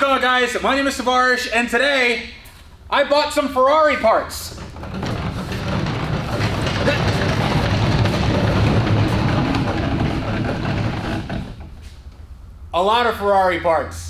going, guys? My name is Tavarish, and today I bought some Ferrari parts. A lot of Ferrari parts.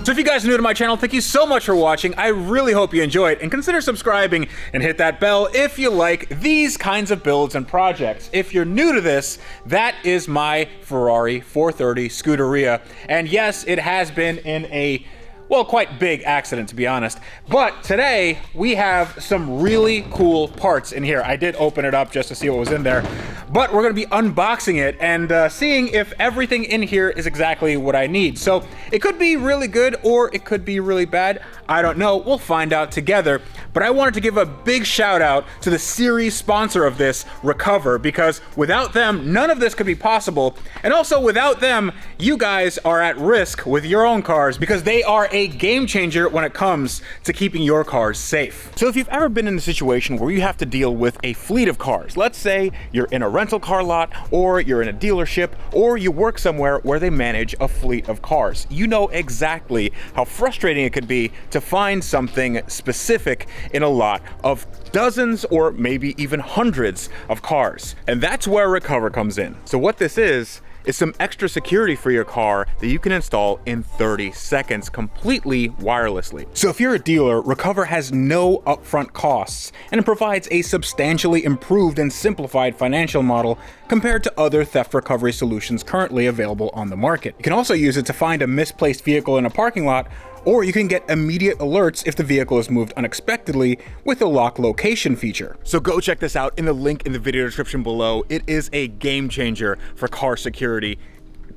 So if you guys are new to my channel, thank you so much for watching. I really hope you enjoyed, and consider subscribing and hit that bell if you like these kinds of builds and projects. If you're new to this, that is my Ferrari 430 Scuderia. And yes, it has been in a, well, quite big accident, to be honest. But today we have some really cool parts in here. I did open it up just to see what was in there, but we're gonna be unboxing it and seeing if everything in here is exactly what I need. So it could be really good or it could be really bad. I don't know, we'll find out together. But I wanted to give a big shout out to the series sponsor of this, Recover, because without them, none of this could be possible. And also without them, you guys are at risk with your own cars because they are a game changer when it comes to keeping your cars safe. So if you've ever been in a situation where you have to deal with a fleet of cars, let's say you're in a rental car lot, or you're in a dealership, or you work somewhere where they manage a fleet of cars, you know exactly how frustrating it could be to find something specific in a lot of dozens or maybe even hundreds of cars. And that's where Recover comes in. So what this is some extra security for your car that you can install in 30 seconds completely wirelessly. So if you're a dealer, Recover has no upfront costs, and it provides a substantially improved and simplified financial model compared to other theft recovery solutions currently available on the market. You can also use it to find a misplaced vehicle in a parking lot, or you can get immediate alerts if the vehicle is moved unexpectedly with the lock location feature. So go check this out in the link in the video description below. It is a game changer for car security.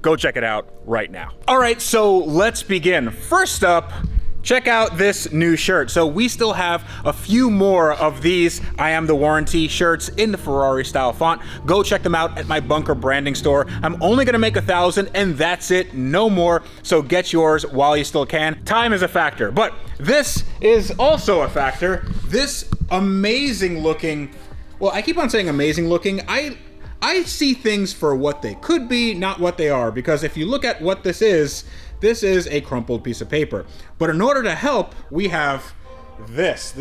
Go check it out right now. All right, so let's begin. First up, check out this new shirt. So we still have a few more of these I Am the Warranty shirts in the Ferrari style font. Go check them out at my Bunker branding store. I'm only gonna make 1,000 and that's it, no more. So get yours while you still can. Time is a factor, but this is also a factor. This amazing looking, well, I keep on saying amazing looking. I see things for what they could be, not what they are, because if you look at what this is a crumpled piece of paper. But in order to help, we have this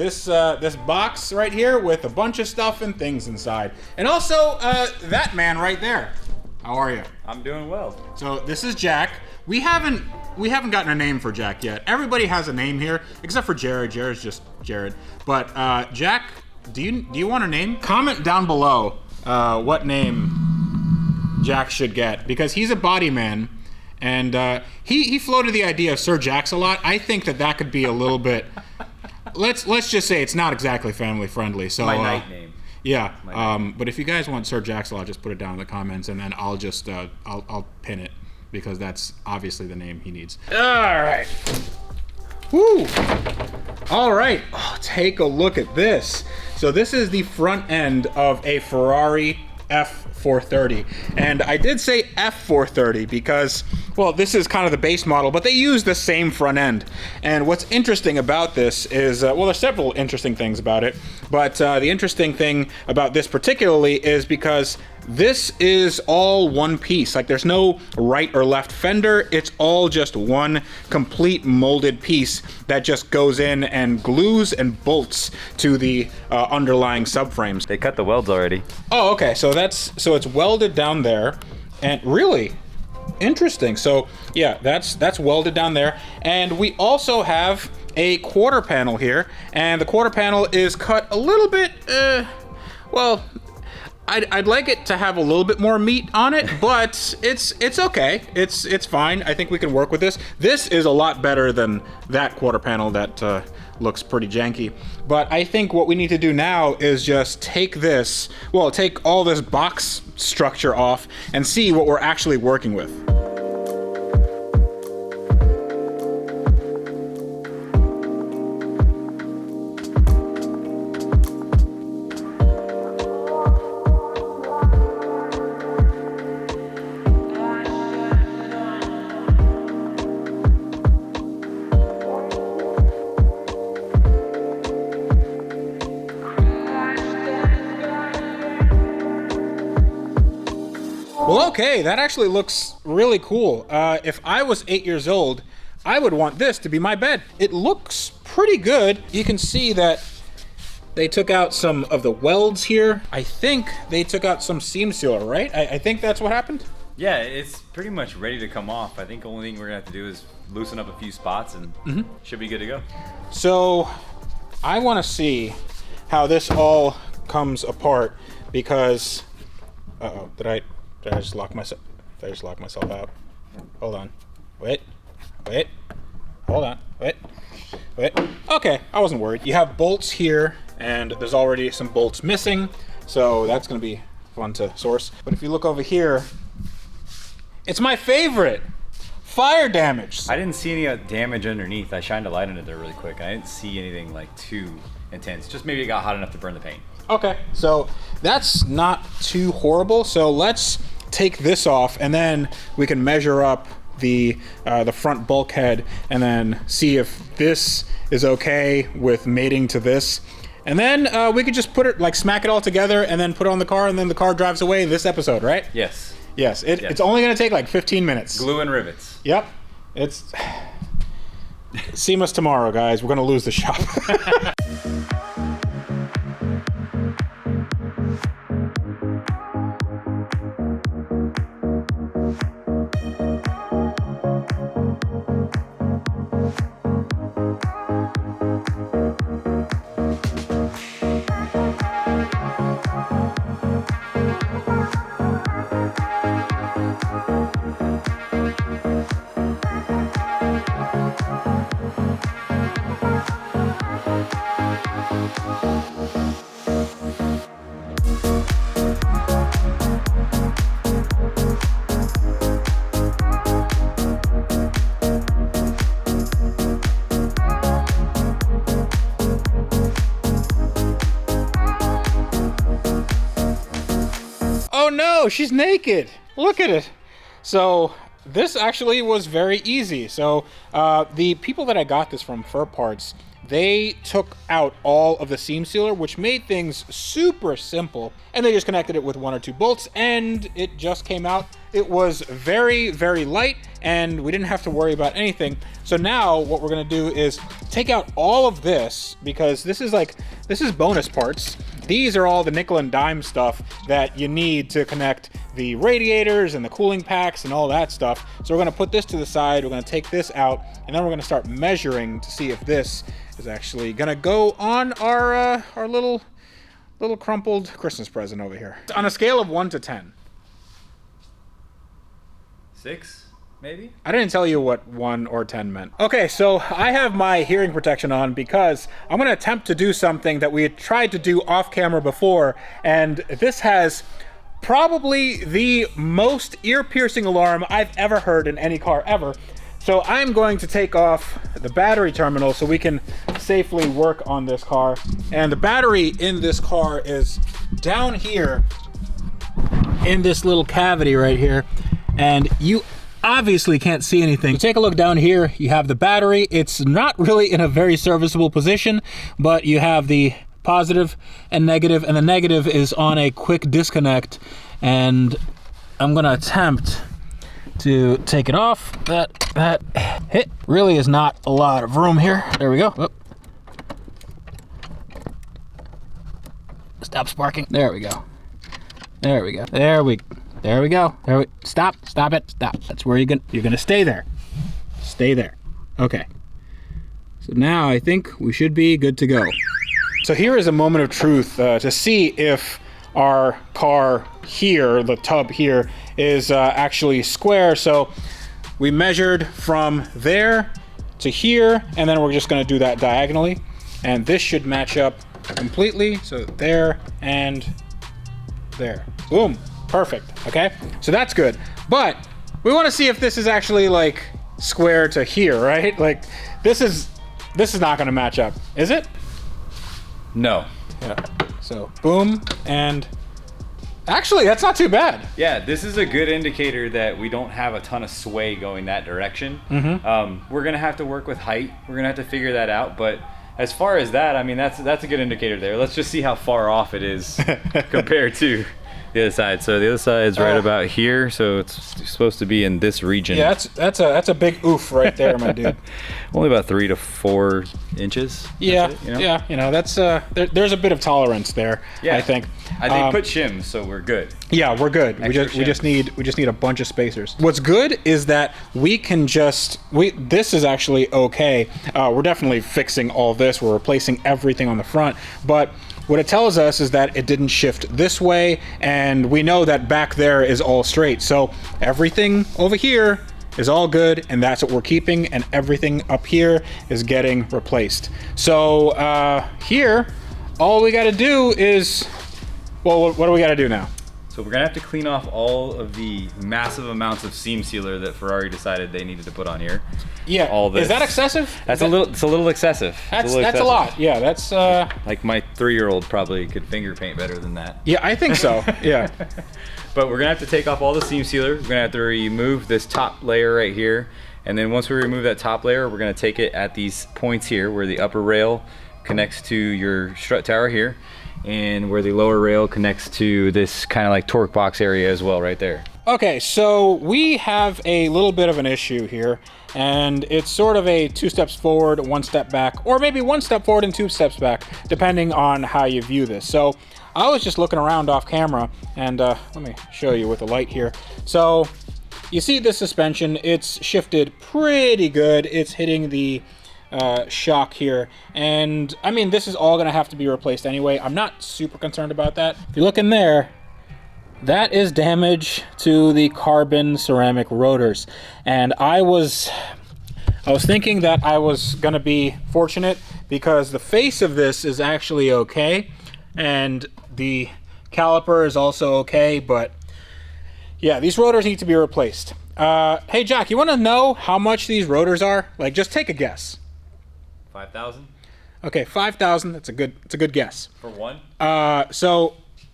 box right here with a bunch of stuff and things inside. And also that man right there. How are you? I'm doing well. So this is Jack. We haven't gotten a name for Jack yet. Everybody has a name here, except for Jared. Jared's just Jared. But Jack, do you want a name? Comment down below what name Jack should get, because he's a body man. And he floated the idea of Sir Jax a lot. I think that could be a little bit, let's just say it's not exactly family friendly. So my night name. Yeah, but if you guys want Sir Jax a lot, just put it down in the comments, and then I'll just I'll pin it, because that's obviously the name he needs. All right. Woo. All right. Oh, take a look at this. So this is the front end of a Ferrari F430, and I did say F430 because, well, this is kind of the base model, but they use the same front end. And what's interesting about this is, well, there's several interesting things about it, but the interesting thing about this particularly is because this is all one piece. Like, there's no right or left fender. It's all just one complete molded piece that just goes in and glues and bolts to the underlying subframes. They cut the welds already. Oh, okay. So it's welded down there, and really interesting. So yeah, that's welded down there, and we also have a quarter panel here, and the quarter panel is cut a little bit. Well, I'd like it to have a little bit more meat on it, but it's okay. It's fine. I think we can work with this. This is a lot better than that quarter panel that looks pretty janky. But I think what we need to do now is just take all this box structure off and see what we're actually working with. Well, okay, that actually looks really cool. If I was 8 years old, I would want this to be my bed. It looks pretty good. You can see that they took out some of the welds here. I think they took out some seam sealer, right? I think that's what happened. Yeah, it's pretty much ready to come off. I think the only thing we're gonna have to do is loosen up a few spots and should be good to go. So I want to see how this all comes apart because, uh-oh, did I just lock myself? Did I just lock myself out? Hold on. Wait. Hold on. Wait. Okay, I wasn't worried. You have bolts here, and there's already some bolts missing, so that's going to be fun to source. But if you look over here, it's my favorite. Fire damage. I didn't see any damage underneath. I shined a light on it there really quick. I didn't see anything like too intense. Just maybe it got hot enough to burn the paint. Okay, so that's not too horrible. So let's take this off, and then we can measure up the front bulkhead, and then see if this is okay with mating to this. And then we could just put it, like, smack it all together, and then put it on the car, and then the car drives away in this episode, right? Yes. Yes, it's only going to take like 15 minutes. Glue and rivets. Yep. It's... See us tomorrow, guys. We're going to lose the shop. Oh no, she's naked. Look at it. So this actually was very easy. So the people that I got this from, Fur Parts, they took out all of the seam sealer, which made things super simple, and they just connected it with 1 or 2 bolts, and it just came out. It was very, very light, and we didn't have to worry about anything. So now what we're gonna do is take out all of this, because this is bonus parts. These are all the nickel and dime stuff that you need to connect the radiators and the cooling packs and all that stuff. So we're gonna put this to the side, we're gonna take this out, and then we're gonna start measuring to see if this is actually gonna go on our little crumpled Christmas present over here. On a scale of 1 to 10. 6? Maybe? I didn't tell you what 1 or 10 meant. Okay, so I have my hearing protection on because I'm gonna attempt to do something that we had tried to do off camera before, and this has probably the most ear-piercing alarm I've ever heard in any car ever. So I'm going to take off the battery terminal so we can safely work on this car. And the battery in this car is down here in this little cavity right here, and you obviously can't see anything. Take a look down here. You have the battery. It's not really in a very serviceable position, but you have the positive and the negative is on a quick disconnect, and I'm gonna attempt to take it off. That hit really is not a lot of room here. There we go. Oop. Stop sparking. There we go. There we go. Stop it. That's where you're gonna stay there. Stay there. Okay. So now I think we should be good to go. So here is a moment of truth to see if our car here, the tub here, is actually square. So we measured from there to here, and then we're just gonna do that diagonally. And this should match up completely. So there and there. Boom. Perfect. Okay, so that's good. But we want to see if this is actually like square to here, right? Like this is not going to match up, is it? No. Yeah. So boom, and actually that's not too bad. Yeah, this is a good indicator that we don't have a ton of sway going that direction. We're gonna have to work with height. We're gonna have to figure that out. But as far as that, I mean, that's a good indicator there. Let's just see how far off it is compared to The other side. So the other side's right about here. So it's supposed to be in this region. Yeah, that's a big oof right there, my dude. Only about 3 to 4 inches. Yeah, it, you know? yeah. You know, that's there's a bit of tolerance there. Yeah. I think. I think put shims, so we're good. Yeah, we're good. We just need a bunch of spacers. What's good is that we can this is actually okay. We're definitely fixing all this. We're replacing everything on the front, but what it tells us is that it didn't shift this way, and we know that back there is all straight. So everything over here is all good, and that's what we're keeping, and everything up here is getting replaced. So here, all we got to do is, well, what do we got to do now? So we're gonna have to clean off all of the massive amounts of seam sealer that Ferrari decided they needed to put on here. Yeah. All this. Is that excessive? It's a little excessive. That's a lot. Yeah, that's like my 3-year-old probably could finger paint better than that. Yeah, I think so. Yeah. But we're gonna have to take off all the seam sealer. We're gonna have to remove this top layer right here. And then once we remove that top layer, we're gonna take it at these points here where the upper rail connects to your strut tower here, and where the lower rail connects to this kind of like torque box area as well right there. Okay, so we have a little bit of an issue here, and it's sort of a 2 steps forward, 1 step back, or maybe 1 step forward and 2 steps back, depending on how you view this. So I was just looking around off camera, and let me show you with the light here. So you see this suspension, it's shifted pretty good. It's hitting the shock here, and I mean, this is all gonna have to be replaced anyway. I'm not super concerned about that. If you look in there, that is damage to the carbon ceramic rotors, and I was thinking that I was gonna be fortunate because the face of this is actually okay, and the caliper is also okay, but yeah, these rotors need to be replaced. Hey Jack, you want to know how much these rotors are? Like, just take a guess. 5,000? Okay, 5,000. That's a good guess. For one? So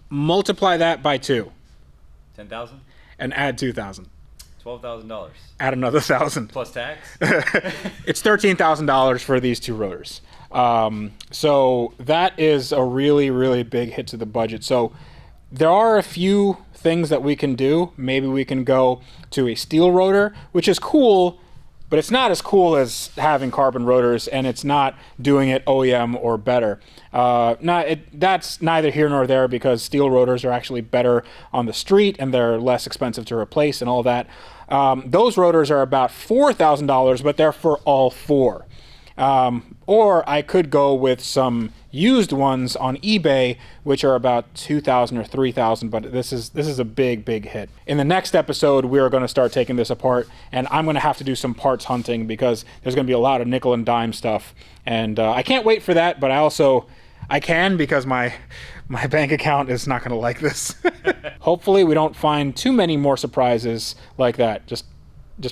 multiply that by 2. 10,000? And add 2,000. $12,000. Add another 1,000. Plus tax? It's $13,000 for these 2 rotors. So that is a really, really big hit to the budget. So there are a few things that we can do. Maybe we can go to a steel rotor, which is cool, but it's not as cool as having carbon rotors, and it's not doing it OEM or better. That's neither here nor there, because steel rotors are actually better on the street, and they're less expensive to replace and all that. Those rotors are about $4,000, but they're for all 4. Or I could go with some used ones on eBay, which are about 2,000 or 3,000, but this is a big hit. In the next episode, we are going to start taking this apart, and I'm going to have to do some parts hunting because there's going to be a lot of nickel and dime stuff, and I can't wait for that. But I can because my bank account is not going to like this. Hopefully, we don't find too many more surprises like that. Just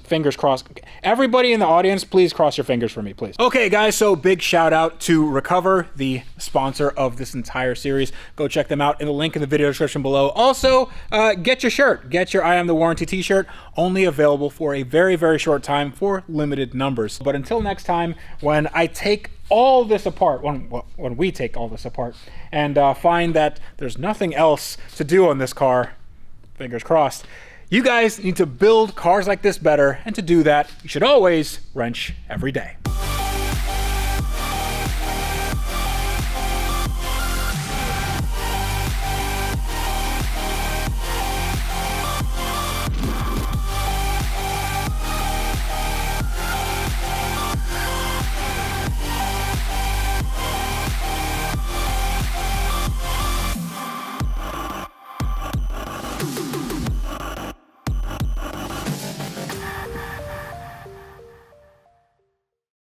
fingers crossed. Everybody in the audience, please cross your fingers for me, please. Okay, guys, so big shout out to Recover, the sponsor of this entire series. Go check them out in the link in the video description below. Also, get your shirt. Get your I Am the Warranty t-shirt. Only available for a very, very short time for limited numbers. But until next time, when I take all this apart, when we take all this apart, and find that there's nothing else to do on this car, fingers crossed, you guys need to build cars like this better, and to do that, you should always wrench every day.